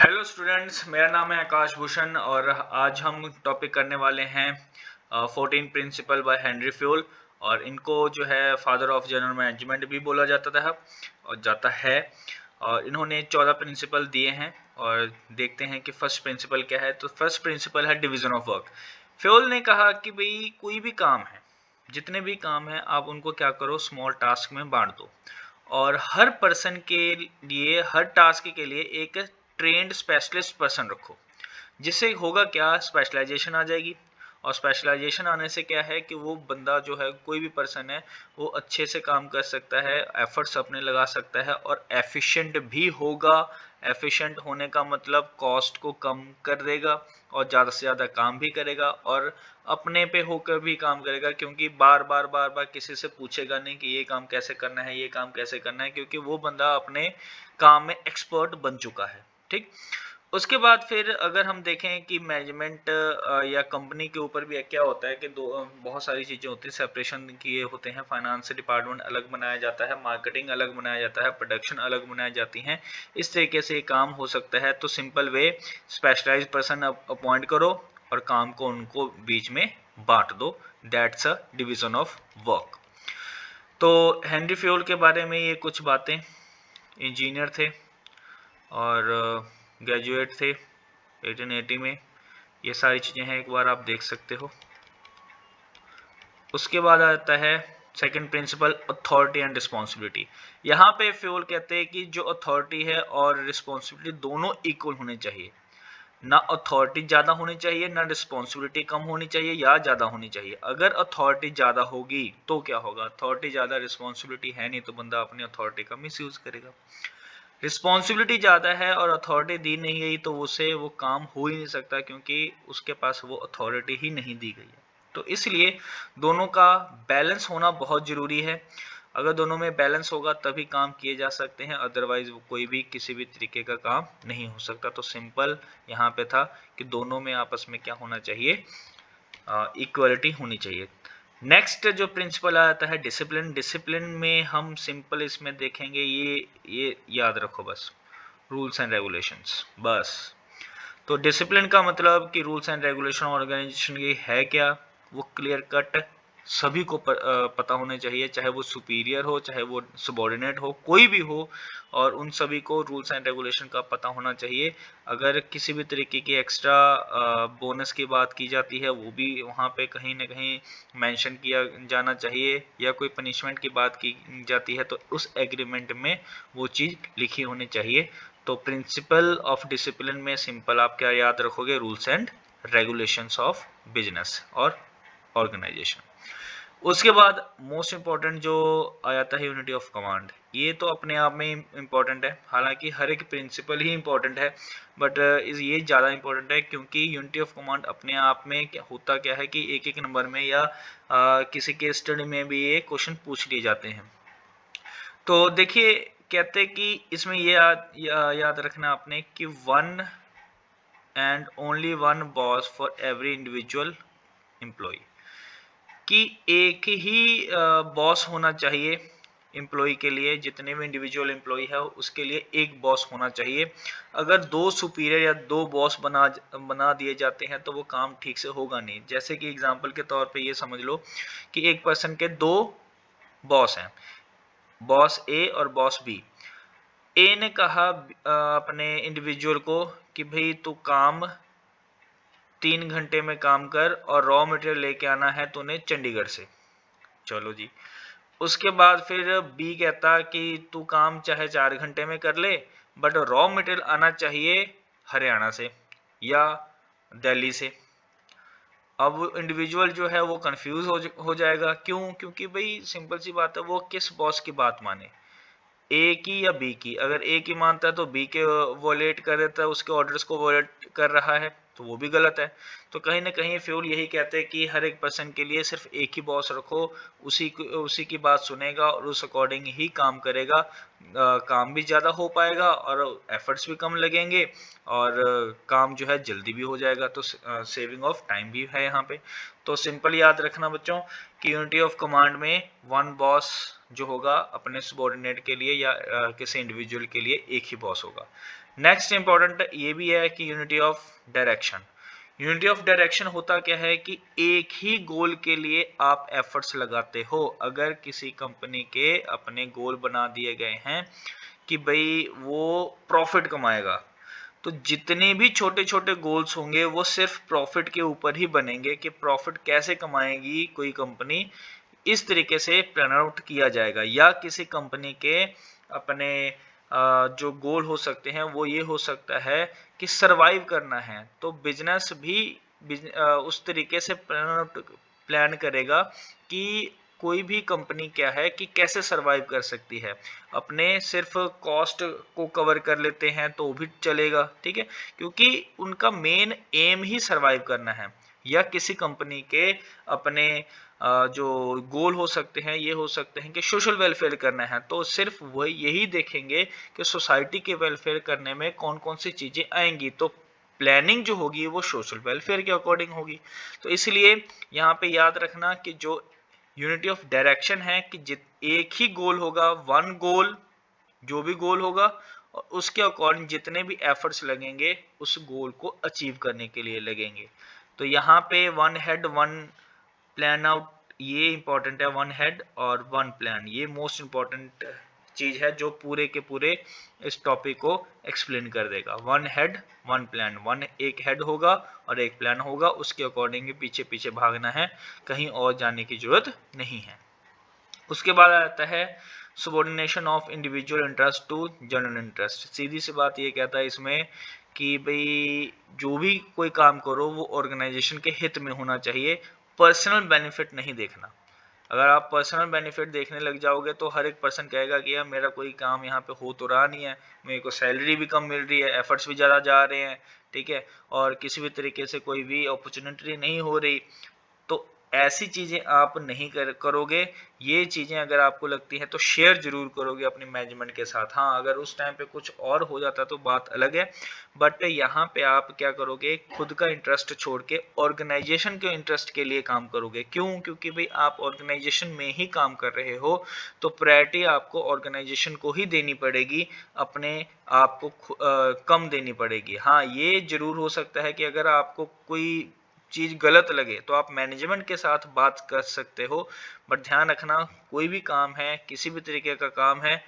Hello students, मेरा नाम है आकाश भूषण और आज हम टॉपिक करने वाले हैं 14 प्रिंसिपल बाय हेनरी फ्योल। और इनको जो है फादर ऑफ जनरल मैनेजमेंट भी बोला जाता था और जाता है। और इन्होंने 14 प्रिंसिपल दिए हैं और देखते हैं कि फर्स्ट प्रिंसिपल क्या है। तो फर्स्ट प्रिंसिपल है डिवीजन ऑफ वर्क। फ्योल ने कहा कि भाई कोई भी काम है, जितने भी काम है आप उनको क्या करो, स्मॉल टास्क में बांट दो और हर पर्सन के लिए, हर टास्क के लिए एक ट्रेंड स्पेशलिस्ट पर्सन रखो। जिससे होगा क्या, स्पेशलाइजेशन आ जाएगी। और स्पेशलाइजेशन आने से क्या है कि वो बंदा जो है, कोई भी पर्सन है, वो अच्छे से काम कर सकता है, एफर्ट्स अपने लगा सकता है और एफिशिएंट भी होगा। एफिशिएंट होने का मतलब कॉस्ट को कम कर देगा और ज़्यादा से ज़्यादा काम भी करेगा और अपने पे होकर भी काम करेगा, क्योंकि बार बार किसी से पूछेगा नहीं कि ये काम कैसे करना है, ये काम कैसे करना है, क्योंकि वो बंदा अपने काम में एक्सपर्ट बन चुका है। ठीक। उसके बाद फिर अगर हम देखें कि मैनेजमेंट या कंपनी के ऊपर भी क्या होता है कि बहुत सारी चीज़ें होती हैं, सेपरेशन किए होते हैं। फाइनेंस डिपार्टमेंट अलग बनाया जाता है, मार्केटिंग अलग बनाया जाता है, प्रोडक्शन अलग बनाई जाती हैं। इस तरीके से काम हो सकता है। तो simple way, specialized person appoint करो और काम को उनको बीच में बांट दो। That's a division of work. तो हेनरी फ्योल के बारे में ये कुछ बातें। इंजीनियर थे और ग्रेजुएट थे 1880 में। ये सारी चीज़ें हैं, एक बार आप देख सकते हो। उसके बाद आता है second principle, authority and responsibility. यहाँ पे फ्योल कहते हैं कि जो अथॉरिटी है और रिस्पॉन्सिबिलिटी दोनों इक्वल होने चाहिए। ना अथॉरिटी ज़्यादा होनी चाहिए, ना रिस्पॉन्सिबिलिटी कम होनी चाहिए या ज़्यादा होनी चाहिए। अगर अथॉरिटी ज़्यादा होगी तो क्या होगा, अथॉरिटी ज़्यादा, रिस्पॉन्सिबिलिटी है नहीं, तो बंदा अपनी अथॉरिटी का मिसयूज करेगा। रिस्पॉन्सिबिलिटी ज़्यादा है और अथॉरिटी दी नहीं गई तो उसे वो काम हो ही नहीं सकता, क्योंकि उसके पास वो अथॉरिटी ही नहीं दी गई है। तो इसलिए दोनों का बैलेंस होना बहुत ज़रूरी है। अगर दोनों में बैलेंस होगा तभी काम किए जा सकते हैं, अदरवाइज कोई भी किसी भी तरीके का काम नहीं हो सकता। तो सिंपल यहाँ पे था कि दोनों में आपस में क्या होना चाहिए, इक्वलिटी होनी चाहिए। नेक्स्ट जो प्रिंसिपल आता है डिसिप्लिन। डिसिप्लिन में हम सिंपल इसमें देखेंगे, ये याद रखो बस, रूल्स एंड रेगुलेशंस, बस। तो डिसिप्लिन का मतलब कि रूल्स एंड रेगुलेशन ऑर्गेनाइजेशन की है क्या, वो क्लियर कट सभी को पता होने चाहिए, चाहे वो सुपीरियर हो, चाहे वो सबॉर्डिनेट हो, कोई भी हो, और उन सभी को रूल्स एंड रेगुलेशन का पता होना चाहिए। अगर किसी भी तरीके की एक्स्ट्रा बोनस की बात की जाती है, वो भी वहाँ पे कहीं ना कहीं मेंशन किया जाना चाहिए, या कोई पनिशमेंट की बात की जाती है तो उस एग्रीमेंट में वो चीज़ लिखी होनी चाहिए। तो प्रिंसिपल ऑफ डिसिप्लिन में सिंपल आप क्या याद रखोगे, rules and regulations of business और ऑर्गेनाइजेशन। उसके बाद मोस्ट इंपॉर्टेंट जो आ जाता है यूनिटी ऑफ कमांड। ये तो अपने आप में इम्पोर्टेंट है, हालांकि हर एक प्रिंसिपल ही इम्पोर्टेंट है, बट ये ज़्यादा इम्पोर्टेंट है क्योंकि यूनिटी ऑफ कमांड अपने आप में क्या होता क्या है कि एक एक नंबर में या किसी के स्टडी में भी ये क्वेश्चन पूछ लिए जाते हैं। तो देखिए, कहते हैं कि इसमें ये याद रखना आपने कि one and only one boss for every individual employee, कि एक ही बॉस होना चाहिए एम्प्लॉय के लिए। जितने भी इंडिविजुअल एम्प्लॉय है उसके लिए एक बॉस होना चाहिए। अगर दो सुपीरियर या दो बॉस बना दिए जाते हैं तो वो काम ठीक से होगा नहीं। जैसे कि एग्जांपल के तौर पे ये समझ लो कि एक पर्सन के दो बॉस हैं, बॉस ए और बॉस बी। ए ने कहा अपने इंडिविजुअल को कि भाई तू काम 3 घंटे में काम कर और रॉ मटेरियल लेके आना है तूने चंडीगढ़ से। चलो जी। उसके बाद फिर बी कहता कि तू काम चाहे 4 घंटे में कर ले, बट रॉ मटेरियल आना चाहिए हरियाणा से या दिल्ली से। अब इंडिविजुअल जो है वो कंफ्यूज हो जाएगा। क्यों? क्योंकि भाई सिंपल सी बात है, वो किस बॉस की बात माने, ए की या बी की। अगर ए की मानता है तो बी के वॉलेट कर देता है, उसके ऑर्डर्स को वॉलेट कर रहा है, तो वो भी गलत है। तो कहीं ना कहीं फ्यूल यही कहते हैं कि हर एक पर्सन के लिए सिर्फ एक ही बॉस रखो, उसी की बात सुनेगा और उस अकॉर्डिंग ही काम करेगा। काम भी ज़्यादा हो पाएगा और एफर्ट्स भी कम लगेंगे और काम जो है जल्दी भी हो जाएगा। तो सेविंग ऑफ टाइम भी है यहाँ पे। तो सिंपल याद रखना बच्चों कि यूनिटी ऑफ कमांड में वन बॉस जो होगा अपने सबॉर्डिनेट के लिए या किसी इंडिविजुअल के लिए एक ही बॉस होगा। नेक्स्ट इंपॉर्टेंट ये भी है कि unity of direction. Unity of direction होता क्या है कि एक ही गोल के लिए आप एफर्ट्स लगाते हो। अगर किसी कंपनी के अपने गोल बना दिए गए हैं कि भाई वो प्रॉफिट कमाएगा, तो जितने भी छोटे छोटे गोल्स होंगे वो सिर्फ प्रॉफिट के ऊपर ही बनेंगे कि प्रॉफिट कैसे कमाएगी कोई कंपनी, इस तरीके से प्लान आउट किया जाएगा। या किसी कंपनी के अपने जो गोल हो सकते हैं वो ये हो सकता है कि सरवाइव करना है, तो बिजनेस भी उस तरीके से प्लान करेगा कि कोई भी कंपनी क्या है कि कैसे सरवाइव कर सकती है। अपने सिर्फ कॉस्ट को कवर कर लेते हैं तो भी चलेगा, ठीक है, क्योंकि उनका मेन एम ही सरवाइव करना है। या किसी कंपनी के अपने जो गोल हो सकते हैं ये हो सकते हैं कि सोशल वेलफेयर करना है, तो सिर्फ वही यही देखेंगे कि सोसाइटी के वेलफेयर करने में कौन कौन सी चीजें आएंगी, तो प्लानिंग जो होगी वो सोशल वेलफेयर के अकॉर्डिंग होगी। तो इसलिए यहाँ पे याद रखना कि जो यूनिटी ऑफ डायरेक्शन है कि एक ही गोल होगा, वन गोल, जो भी गोल होगा और उसके अकॉर्डिंग जितने भी एफर्ट्स लगेंगे उस गोल को अचीव करने के लिए लगेंगे। तो यहाँ पे one head one plan out ये इंपॉर्टेंट है, वन हेड और वन प्लान, ये मोस्ट इंपॉर्टेंट चीज है जो पूरे के पूरे इस टॉपिक को एक्सप्लेन कर देगा। One head one plan, one एक हेड होगा और एक प्लान होगा, उसके अकॉर्डिंग पीछे पीछे भागना है, कहीं और जाने की जरूरत नहीं है। उसके बाद आता है subordination of individual interest to general interest. सीधी सी बात ये कहता है इसमें कि भाई जो भी कोई काम करो वो ऑर्गेनाइजेशन के हित में होना चाहिए, पर्सनल बेनिफिट नहीं देखना। अगर आप पर्सनल बेनिफिट देखने लग जाओगे तो हर एक पर्सन कहेगा कि यार मेरा कोई काम यहाँ पे हो तो रहा नहीं है, मेरे को सैलरी भी कम मिल रही है, एफर्ट्स भी ज़्यादा जा रहे हैं, ठीक है, और किसी भी तरीके से कोई भी अपॉर्चुनिटी नहीं हो रही। तो ऐसी चीजें आप नहीं करोगे। ये चीजें अगर आपको लगती हैं तो शेयर जरूर करोगे अपनी मैनेजमेंट के साथ। हाँ, अगर उस टाइम पे कुछ और हो जाता तो बात अलग है, बट यहाँ पे आप क्या करोगे, खुद का इंटरेस्ट छोड़ के ऑर्गेनाइजेशन के इंटरेस्ट के लिए काम करोगे। क्यों? क्योंकि भाई आप ऑर्गेनाइजेशन में ही काम कर रहे हो, तो प्रायोरिटी आपको ऑर्गेनाइजेशन को ही देनी पड़ेगी, अपने आप को कम देनी पड़ेगी। हाँ, ये जरूर हो सकता है कि अगर आपको कोई चीज गलत लगे तो आप मैनेजमेंट के साथ बात कर सकते हो, बट ध्यान रखना कोई भी काम है, किसी भी तरीके का काम है,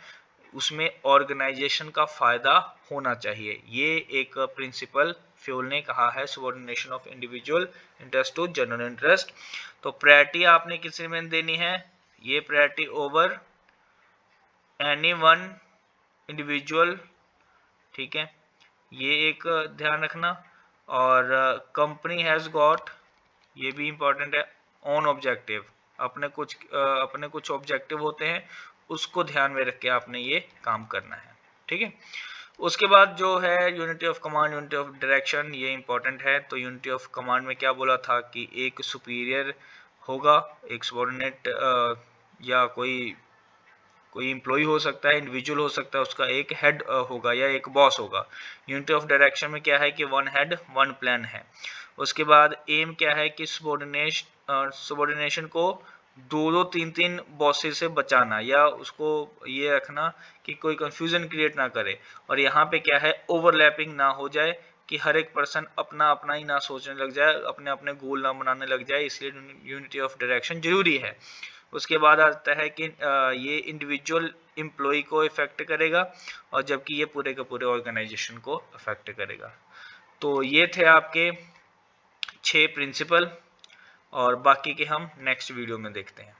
उसमें ऑर्गेनाइजेशन का फायदा होना चाहिए। ये एक प्रिंसिपल फ्योल ने कहा है, subordination of individual interest to general interest. तो प्रायोरिटी आपने किसी में देनी है, ये priority over any one individual, ठीक है, ये एक ध्यान रखना। और कंपनी हैज गॉट, ये भी इंपॉर्टेंट है, ऑन ऑब्जेक्टिव, अपने कुछ ऑब्जेक्टिव होते हैं, उसको ध्यान में रख के आपने ये काम करना है, ठीक है। उसके बाद जो है unity of command, unity of direction, ये इंपॉर्टेंट है। तो यूनिटी ऑफ कमांड में क्या बोला था कि एक सुपीरियर होगा, एक सबऑर्डिनेट या कोई एम्प्लॉय हो सकता है, इंडिविजुअल हो सकता है, उसका एक हेड होगा या एक बॉस होगा। यूनिटी ऑफ डायरेक्शन में क्या है कि वन हेड वन प्लान है। उसके बाद एम क्या है कि सबऑर्डिनेशन को दो दो तीन तीन बॉसेस से बचाना, या उसको ये रखना कि कोई कंफ्यूजन क्रिएट ना करे। और यहाँ पे क्या है, ओवरलैपिंग ना हो जाए कि हर एक पर्सन अपना अपना ही ना सोचने लग जाए, अपने अपने गोल ना बनाने लग जाए, इसलिए यूनिटी ऑफ डायरेक्शन जरूरी है। उसके बाद आता है कि ये इंडिविजुअल एम्प्लॉय को इफेक्ट करेगा, और जबकि ये पूरे के पूरे ऑर्गेनाइजेशन को इफेक्ट करेगा। तो ये थे आपके 6 प्रिंसिपल, और बाकी के हम नेक्स्ट वीडियो में देखते हैं।